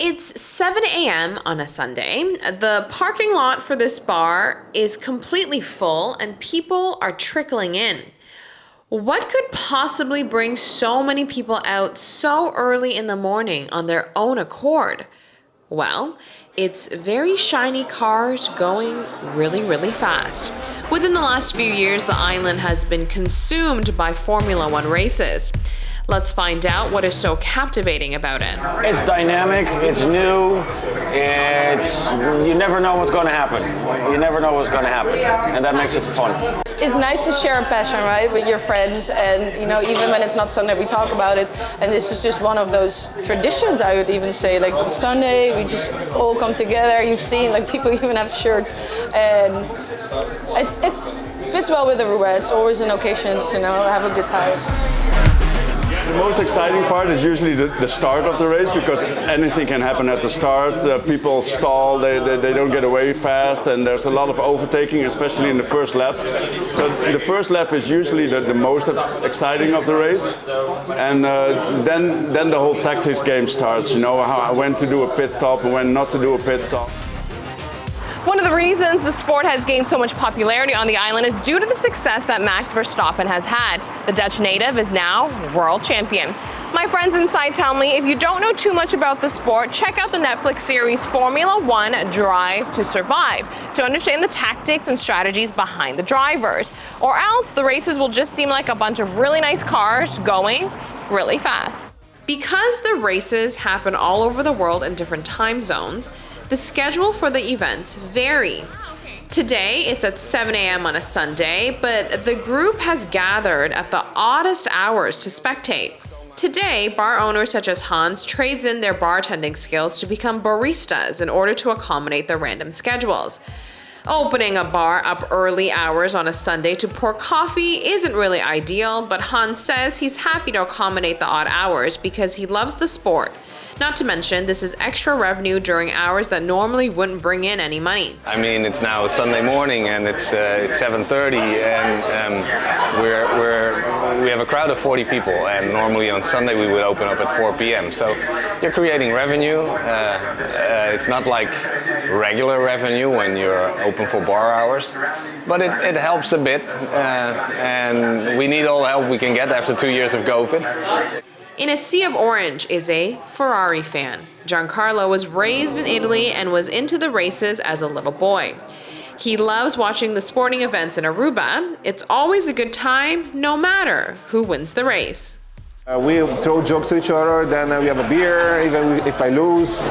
It's 7 a.m. on a Sunday. The parking lot for this bar is completely full and people are trickling in. What could possibly bring so many people out so early in the morning on their own accord? Well, it's very shiny cars going really fast. Within the last few years, the island has been consumed by Formula One races. Let's find out what is so captivating about it. It's dynamic, it's new, you never know what's going to happen. You never know what's going to happen, and that makes it fun. It's nice to share a passion, right, with your friends, and even when it's not Sunday, we talk about it. And this is just one of those traditions, I would even say. Like Sunday, we just all come together. You've seen people even have shirts, and it fits well with Aruba. It's always an occasion to have a good time. The most exciting part is usually the start of the race, because anything can happen at the start. People stall, they don't get away fast, and there's a lot of overtaking, especially in the first lap. So the first lap is usually the most exciting of the race, and then the whole tactics game starts. When to do a pit stop and when not to do a pit stop. One of the reasons the sport has gained so much popularity on the island is due to the success that Max Verstappen has had. The Dutch native is now world champion. My friends inside tell me if you don't know too much about the sport, check out the Netflix series Formula One Drive to Survive to understand the tactics and strategies behind the drivers. Or else the races will just seem like a bunch of really nice cars going really fast. Because the races happen all over the world in different time zones, the schedule for the events vary. Today, it's at 7 a.m. on a Sunday, but the group has gathered at the oddest hours to spectate. Today, bar owners such as Hans trades in their bartending skills to become baristas in order to accommodate the random schedules. Opening a bar up early hours on a Sunday to pour coffee isn't really ideal, but Hans says he's happy to accommodate the odd hours because he loves the sport. Not to mention, this is extra revenue during hours that normally wouldn't bring in any money. I mean, it's now Sunday morning and it's 7:30, and we have a crowd of 40 people, and normally on Sunday we would open up at 4 p.m. So you're creating revenue. It's not like regular revenue when you're open for bar hours, but it helps a bit, and we need all the help we can get after 2 years of COVID. In a sea of orange is a Ferrari fan. Giancarlo was raised in Italy and was into the races as a little boy. He loves watching the sporting events in Aruba. It's always a good time, no matter who wins the race. We throw jokes to each other, then we have a beer. Even if I lose,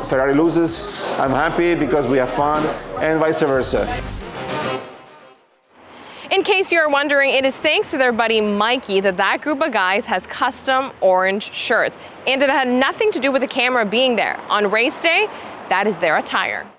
Ferrari loses, I'm happy because we have fun, and vice versa. In case you're wondering, it is thanks to their buddy Mikey that group of guys has custom orange shirts. And it had nothing to do with the camera being there. On race day, that is their attire.